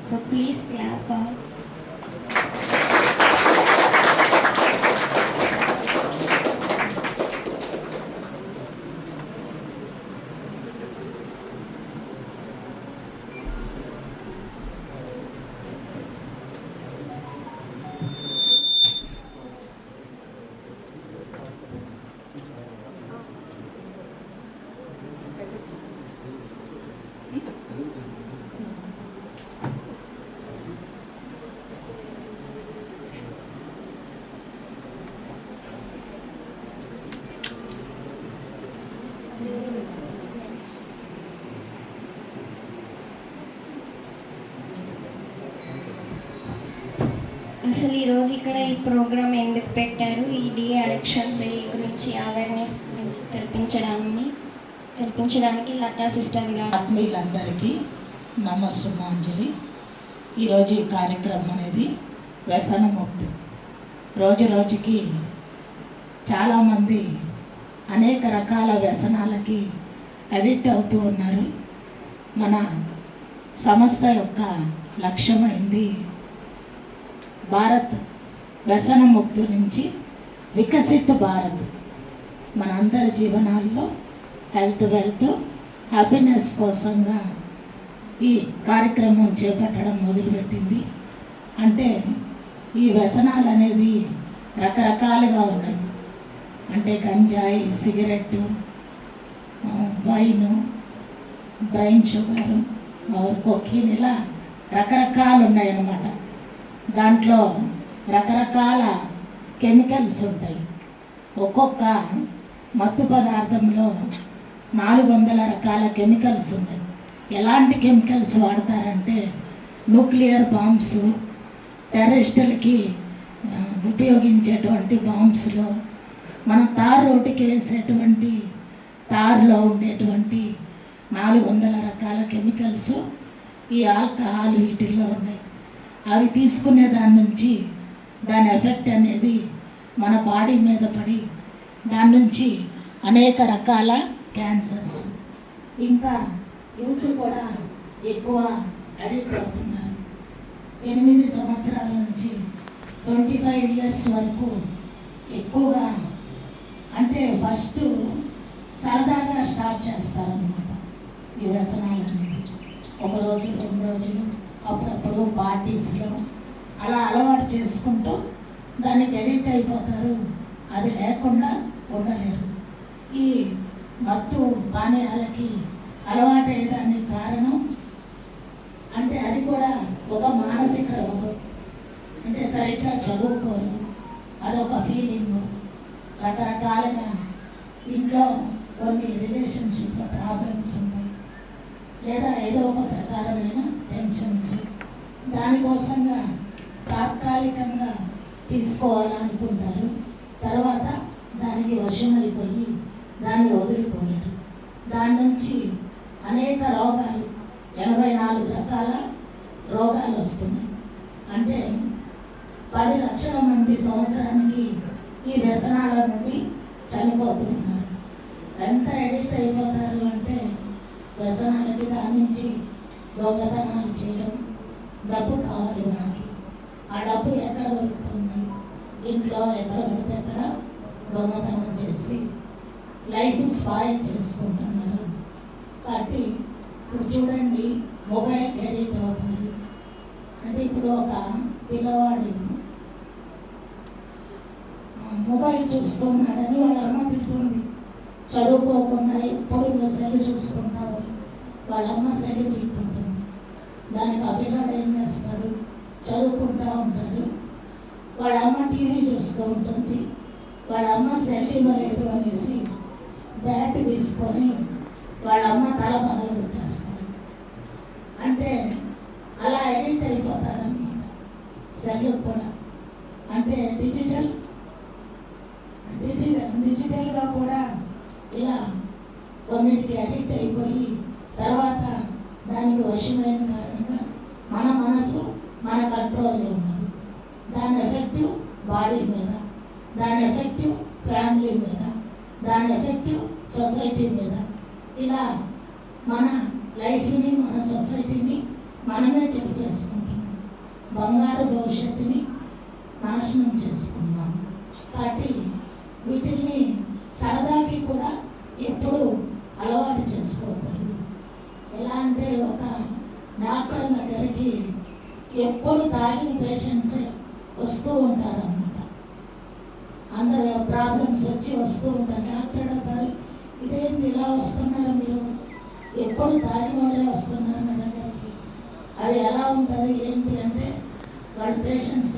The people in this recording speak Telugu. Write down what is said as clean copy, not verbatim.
So please clap. అసలు ఈరోజు ఇక్కడ ఈ ప్రోగ్రామ్ ఎందుకు పెట్టారు, ఈ డి అడిక్షన్ ఫ్రీ గురించి అవేర్నెస్ గురించి తెలిపించడానికి లతా సిస్టర్ గారు. ఆత్మీయులందరికీ నమస్సుమాంజలి. ఈరోజు ఈ కార్యక్రమం అనేది వ్యసనముక్తి. రోజు రోజుకి చాలామంది అనేక రకాల వ్యసనాలకి అడిక్ట్ అవుతూ ఉన్నారు. మన సంస్థ యొక్క లక్ష్యమైంది భారత్ వ్యసనముక్తి నుంచి వికసిత్ భారత్. మన అందరి జీవనాల్లో హెల్త్, వెల్త్, హ్యాపీనెస్ కోసంగా ఈ కార్యక్రమం చేపట్టడం మొదలుపెట్టింది. అంటే ఈ వ్యసనాలు అనేది రకరకాలుగా ఉన్నాయి. అంటే గంజాయి, సిగరెట్టు, వైను, బ్రెయిన్ షుగరు, కొకీన్, ఇలా రకరకాలు ఉన్నాయన్నమాట. దాంట్లో రకరకాల కెమికల్స్ ఉంటాయి. ఒక్కొక్క మత్తు పదార్థంలో 400 రకాల కెమికల్స్ ఉన్నాయి. ఎలాంటి కెమికల్స్ వాడతారంటే న్యూక్లియర్ బాంబ్స్, టెర్రరిస్టులకి ఉపయోగించేటువంటి బాంబ్స్లో, మన తార్ రోడ్డుకి వేసేటువంటి తార్లో ఉండేటువంటి 400 రకాల కెమికల్స్ ఈ ఆల్కహాల్ వీటిల్లో ఉన్నాయి. అవి తీసుకునే దాని నుంచి దాని ఎఫెక్ట్ అనేది మన బాడీ మీద పడి దాని నుంచి అనేక రకాల క్యాన్సర్స్, ఇంకా యూత్ కూడా ఎక్కువ అడిక్ట్ అవుతున్నారు. 8 సంవత్సరాల నుంచి 25 ఇయర్స్ వరకు ఎక్కువగా, అంటే ఫస్ట్ సరదాగా స్టార్ట్ చేస్తారన్నమాట ఈ వ్యసనాలు అనేది. 1 రోజు 2 రోజులు, అప్పుడప్పుడు పార్టీస్లో అలా అలవాటు చేసుకుంటూ దానికి అడిక్ట్ అయిపోతారు. అది లేకుండా ఉండలేరు. ఈ మత్తు పానీయాలకి అలవాటు అయ్యేదానికి కారణం అంటే అది కూడా ఒక మానసిక రోగం. అంటే సరిగ్గా చదువుకోరు, అదొక ఫీలింగు. రకరకాలుగా ఇంట్లో కొన్ని రిలేషన్షిప్లో ప్రాబ్లమ్స్ ఉన్నాయి, లేదా ఏదో ఒక ప్రకారమైన టెన్షన్స్. దానికోసంగా తాత్కాలికంగా తీసుకోవాలనుకుంటారు. తర్వాత దానికి వశమైపోయి దాన్ని వదులుకోలేరు. దాని నుంచి అనేక రోగాలు, 84 రకాల రోగాలు వస్తున్నాయి. అంటే 10 లక్షల మంది సంవత్సరానికి ఈ వ్యసనాల నుండి చనిపోతున్నారు. ఎంత ఎడిక్ట్ అయిపోతారు అంటే వ్యసనాలకి. దాని నుంచి దొంగతనాలు చేయడం, డబ్బు కావాలి మనకి. ఆ డబ్బు ఎక్కడ దొరుకుతుంది? ఇంట్లో ఎక్కడ పడితే అక్కడ దొంగతనం చేసి లైఫ్ స్పాయిల్ చేసుకుంటున్నారు. కాబట్టి ఇప్పుడు చూడండి, మొబైల్ ఎడిక్ట్ అవుతారు. అంటే ఇప్పుడు ఒక పిల్లవాడు మొబైల్ చూస్తున్నాడని వాళ్ళ అమ్మ తిడుతుంది. చదువుకోకుండా ఎప్పుడు సెల్ చూసుకుంటావు, వాళ్ళ అమ్మ సెల్ తీసుకుంటుంది. దానికి ఆ పిల్లాడు ఏం చేస్తాడు? చదువుకుంటూ ఉంటాడు. వాళ్ళ అమ్మ టీవీ చూస్తూ ఉంటుంది. వాళ్ళ అమ్మ సెల్ ఇవ్వలేదు అనేసి బ్యాట్ తీసుకొని వాళ్ళ అమ్మ తల పగలు పెట్టేస్తాడు. అంటే అలా ఎడిక్ట్ అయిపోతారన్నమాట సెల్ కూడా. అంటే డిజిటల్గా కూడా ఇలా కొన్నిటికి అడిక్ట్ అయిపోయి తర్వాత దానికి వశమైన కారణంగా మన మనసు మన కంట్రోల్లో ఉన్నది. దాని ఎఫెక్టివ్ బాడీ మీద, దాని ఎఫెక్టివ్ ఫ్యామిలీ మీద, దాని ఎఫెక్టివ్ సొసైటీ మీద. ఇలా మన లైఫ్ని, మన సొసైటీని మనమే చెప్పేసుకుంటున్నాం. బంగారు భవిష్యత్తుని నాశనం చేసుకున్నాం. కాబట్టి వీటిని సరదాకి కూడా ఎప్పుడు అలవాటు చేసుకోకూడదు. ఎలా అంటే ఒక డాక్టర్ దగ్గరికి ఎప్పుడు తాగిన పేషెంట్సే వస్తూ ఉంటారన్నమాట. అందరు ప్రాబ్లమ్స్ వచ్చి వస్తూ ఉంటారు. డాక్టర్ అడుగుతాడు, ఇదేంటి ఇలా వస్తున్నారు మీరు, ఎప్పుడు తాగిన వాళ్ళే వస్తున్నారు నా దగ్గరికి, అది ఎలా ఉంటుంది ఏంటి అంటే వాళ్ళ పేషెంట్స్